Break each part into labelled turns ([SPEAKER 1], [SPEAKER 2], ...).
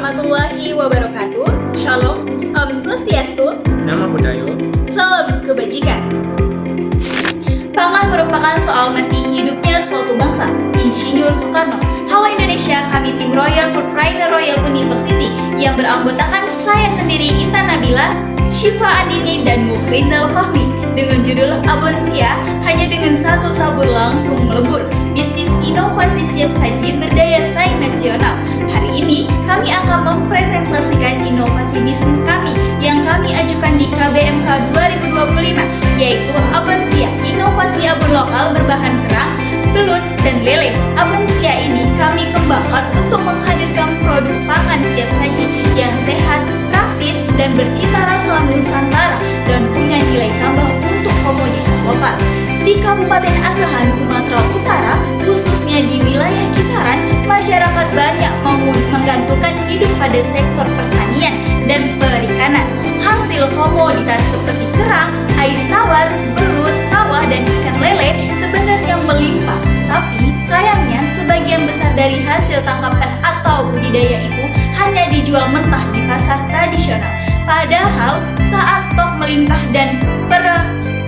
[SPEAKER 1] warahmatullahi wabarakatuh.
[SPEAKER 2] Shalom.
[SPEAKER 1] Om Swastiastu.
[SPEAKER 3] Nama Budaya.
[SPEAKER 1] Salam kebajikan. Pangan merupakan soal mati hidupnya suatu bangsa. Insinyur Soekarno. Halo Indonesia, kami tim Royal Food Trainer Royal University yang beranggotakan saya sendiri Intan Nabila, Syifa Andini, dan Mukhrizal Fahmi dengan judul Abon Sia hanya dengan satu tabur langsung melebur. Bisnis inovasi siap saji berdaya saing nasional. Hari ini kami akan mempresentasikan inovasi bisnis kami yang kami ajukan di KBMK 2025, yaitu Abon Sia, inovasi abon lokal berbahan kerang, belut, dan lele. Abon Sia ini kami kembangkan untuk menghadirkan produk pangan siap saji yang sehat, praktis, dan bercita rasa Nusantara dan punya nilai tambah untuk komoditas lokal. Di Kabupaten Asahan, Sumatera Utara, khususnya di wilayah kisaran, masyarakat banyak menggantungkan hidup pada sektor pertanian dan perikanan. Hasil komoditas seperti kerang, air tawar, belut, sawah, dan ikan lele sebenarnya melimpah. Tapi sayangnya sebagian besar dari hasil tangkapan atau budidaya itu hanya dijual mentah di pasar tradisional. Padahal saat stok melimpah dan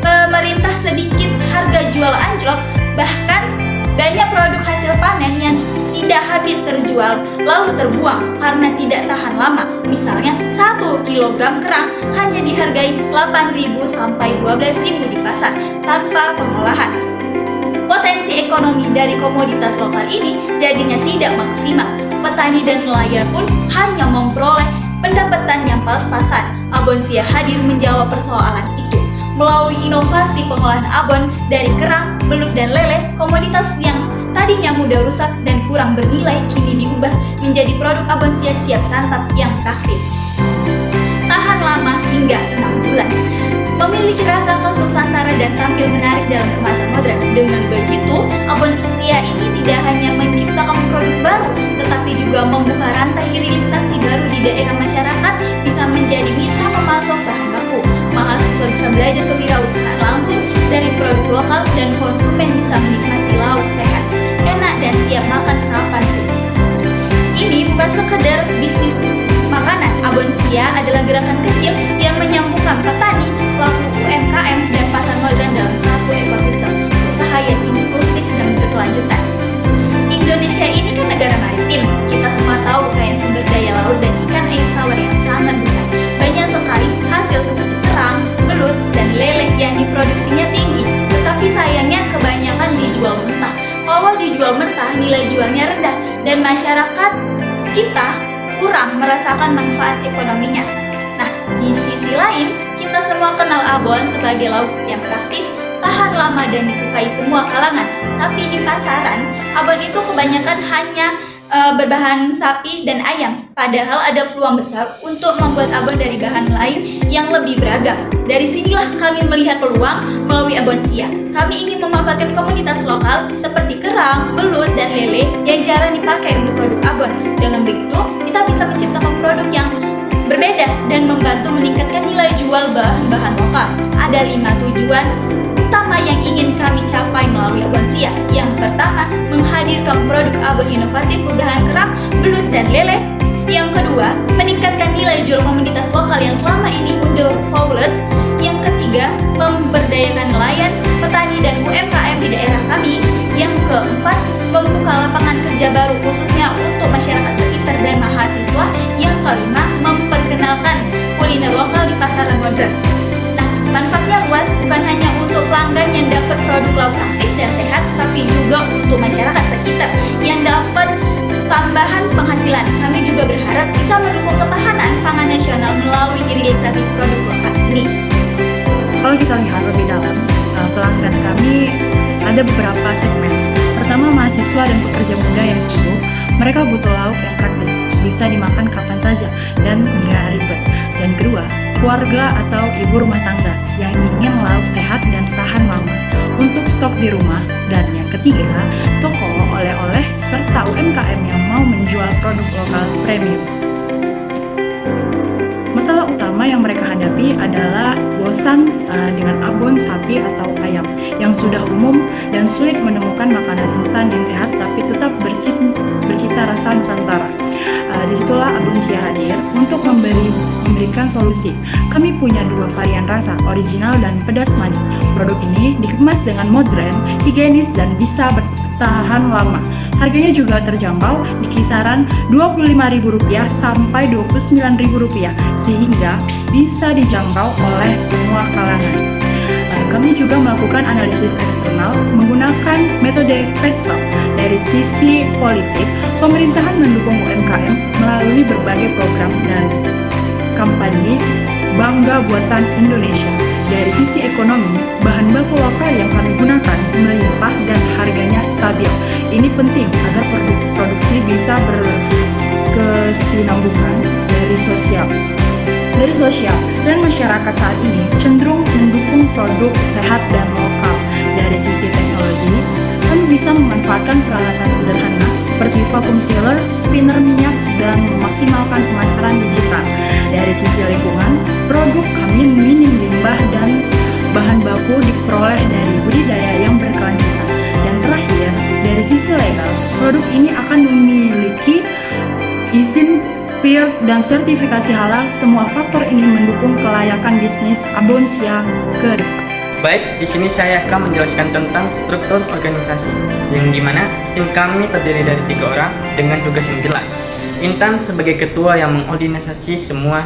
[SPEAKER 1] pemerintah sedikit harga jual anjlok, bahkan banyak produk hasil panen yang tidak habis terjual lalu terbuang karena tidak tahan lama. Misalnya 1 kilogram kerang hanya dihargai 8.000 sampai 12.000 di pasar tanpa pengolahan. Potensi ekonomi dari komoditas lokal ini jadinya tidak maksimal. Petani dan nelayan pun hanya memperoleh pendapatan yang pas-pasan. Abon Sia hadir menjawab persoalan itu. Melalui inovasi pengolahan abon dari kerang, belut, dan lele, komoditas yang tadinya mudah rusak dan kurang bernilai kini diubah menjadi produk Abon Sia siap santap yang praktis. Tahan lama hingga 6 bulan. Memiliki rasa khas Nusantara dan tampil menarik dalam kemasan modern. Dengan begitu, Abon Sia ini tidak hanya menciptakan produk baru, tetapi juga membuka rantai hilirisasi baru di daerah masyarakat, bisa menjadi mitra pemasok bahan baku. Mahasiswa bisa belajar kewirausahaan langsung dari produk lokal dan konsumen bisa menikmati lauk sehat, enak, dan siap makan kapanpun. Ini bukan sekedar bisnis makanan. Abon Sia adalah gerakan kecil yang menyambungkan petani, pelaku UMKM, dan pasar modern dalam satu ekosistem usaha yang inklusif dan berkelanjutan. Indonesia ini kan negara maritim. Kita semua tahu kaya sumber daya laut dan ikan air tawar yang sangat besar. Banyak sekali hasil seperti kerang, belut, dan lele yang diproduksinya tinggi, tetapi sayangnya kebanyakan dijual mentah. Kalau dijual mentah, nilai jualnya rendah dan masyarakat kita kurang merasakan manfaat ekonominya. Nah, di sisi lain, kita semua kenal abon sebagai lauk yang praktis, tahan lama, dan disukai semua kalangan. Tapi di pasaran, abon itu kebanyakan hanya berbahan sapi dan ayam. Padahal ada peluang besar untuk membuat abon dari bahan lain yang lebih beragam. Dari sinilah kami melihat peluang melalui Abon Sia. Kami ingin memanfaatkan komoditas lokal seperti kerang, belut, dan lele yang jarang dipakai untuk produk abon. Dengan begitu, kita bisa menciptakan produk yang berbeda dan membantu meningkatkan nilai jual bahan-bahan lokal. Ada 5 tujuan utama yang ingin kami capai melalui Abon Sia. Yang pertama, menghadirkan produk abon inovatif berbahan kerang, belut, dan lele. Yang kedua, meningkatkan nilai jual komoditas lokal yang selama ini undervalued. Yang ketiga, memberdayakan nelayan, petani, dan UMKM di daerah kami. Yang keempat, membuka lapangan kerja baru khususnya untuk masyarakat sekitar dan mahasiswa. Yang kelima, memperkenalkan kuliner lokal di pasaran modern. Nah, manfaatnya luas, bukan hanya untuk pelanggan yang dapat produk lauk praktis dan sehat, tapi juga untuk masyarakat sekitar yang dapat tambahan penghasilan. Kami juga berharap bisa mendukung ketahanan pangan nasional melalui hilirisasi produk lokal ini.
[SPEAKER 2] Kalau kita lihat lebih dalam, pelanggan kami ada beberapa segmen. Pertama, mahasiswa dan pekerja muda yang sibuk. Mereka butuh lauk yang praktis, bisa dimakan kapan saja dan nggak ribet. Dan kedua, keluarga atau ibu rumah tangga yang ingin lauk sehat dan tahan lama untuk stok di rumah. Dan yang ketiga, toko oleh-oleh serta UMKM yang mau menjual produk lokal premium. Masalah utama yang mereka hadapi adalah bosan dengan abon sapi atau ayam yang sudah umum dan sulit menemukan makanan instan yang sehat tapi tetap bercita rasa Nusantara. Disitulah Abon Sia hadir untuk memberikan solusi. Kami punya 2 varian rasa, original dan pedas manis. Produk ini dikemas dengan modern, higienis dan bisa bertahan lama. Harganya juga terjangkau di kisaran Rp25.000 sampai Rp29.000 sehingga bisa dijangkau oleh semua kalangan. Kami juga melakukan analisis eksternal menggunakan metode PESTEL. Dari sisi politik, pemerintahan mendukung UMKM melalui berbagai program dan kampanye Bangga Buatan Indonesia. Dari sisi ekonomi, bahan baku lokal yang kami gunakan melimpah dan harganya stabil. Ini penting agar produksi bisa berkesinambungan dari sosial dan masyarakat saat ini cenderung mendukung produk sehat dan lokal. Dari sisi teknologi, kami bisa memanfaatkan peralatan sederhana seperti vacuum sealer, spinner minyak, dan memaksimalkan pemasaran digital. Dari sisi lingkungan, produk kami minim limbah dan bahan baku diperoleh dari budidaya yang berkelanjutan. Dan terakhir, dari sisi legal, produk ini akan memiliki izin PIR dan sertifikasi halal. Semua faktor ini mendukung kelayakan bisnis Abon Sia ke depan.
[SPEAKER 3] Baik, di sini saya akan menjelaskan tentang struktur organisasi, yang dimana tim kami terdiri dari 3 orang dengan tugas yang jelas. Intan sebagai ketua yang mengorganisasi semua,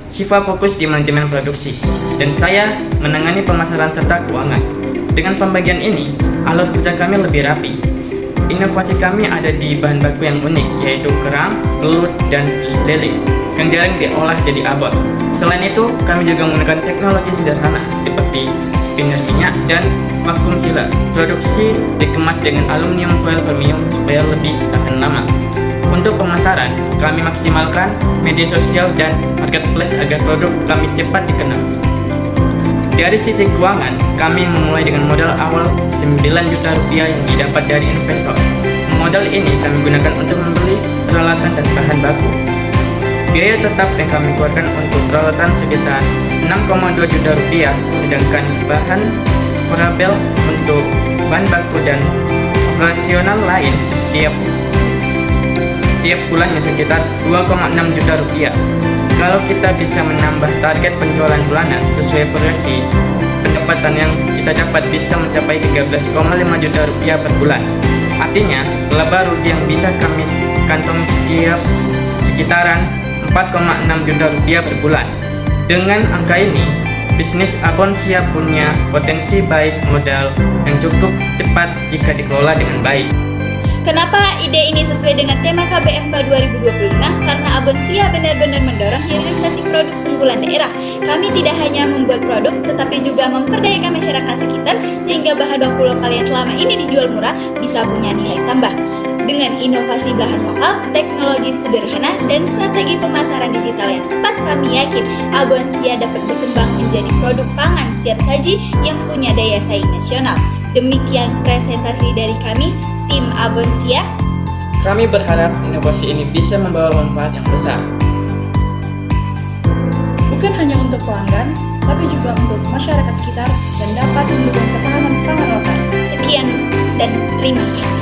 [SPEAKER 3] Syifa fokus di manajemen produksi, dan saya menangani pemasaran serta keuangan. Dengan pembagian ini, alur kerja kami lebih rapi. Inovasi kami ada di bahan baku yang unik, yaitu kerang, belut, dan lele, yang jarang diolah jadi abon. Selain itu, kami juga menggunakan teknologi sederhana seperti spinner minyak dan vacuum sealer. Produksi dikemas dengan aluminium foil premium supaya lebih tahan lama. Untuk pemasaran, kami maksimalkan media sosial dan marketplace agar produk kami cepat dikenal. Dari sisi keuangan, kami memulai dengan modal awal Rp9 juta yang didapat dari investor. Modal ini kami gunakan untuk membeli peralatan dan bahan baku. Biaya tetap yang kami keluarkan untuk peralatan sekitar Rp6,2 juta, sedangkan bahan korabel untuk bahan baku dan operasional lain setiap bulannya sekitar Rp2,6 juta. Kalau kita bisa menambah target penjualan bulanan sesuai proyeksi, pendapatan yang kita dapat bisa mencapai Rp13,5 juta per bulan. Artinya, laba rugi yang bisa kami kantongi sekitaran Rp4,6 juta per bulan. Dengan angka ini, bisnis Abon Sia punya potensi baik modal yang cukup cepat jika dikelola dengan baik.
[SPEAKER 1] Kenapa ide ini sesuai dengan tema KBMK 2025? Karena Abon Sia benar-benar mendorong hilirisasi produk unggulan daerah. Kami tidak hanya membuat produk, tetapi juga memperdayakan masyarakat sekitar sehingga bahan baku lokal yang selama ini dijual murah bisa punya nilai tambah. Dengan inovasi bahan lokal, teknologi sederhana, dan strategi pemasaran digital yang tepat, kami yakin Abon Sia dapat berkembang menjadi produk pangan siap saji yang punya daya saing nasional. Demikian presentasi dari kami, tim Abon Sia.
[SPEAKER 3] Kami berharap inovasi ini bisa membawa manfaat yang besar.
[SPEAKER 2] Bukan hanya untuk pelanggan, tapi juga untuk masyarakat sekitar dan dapat mendukung ketahanan pangan lokal.
[SPEAKER 1] Sekian dan terima kasih.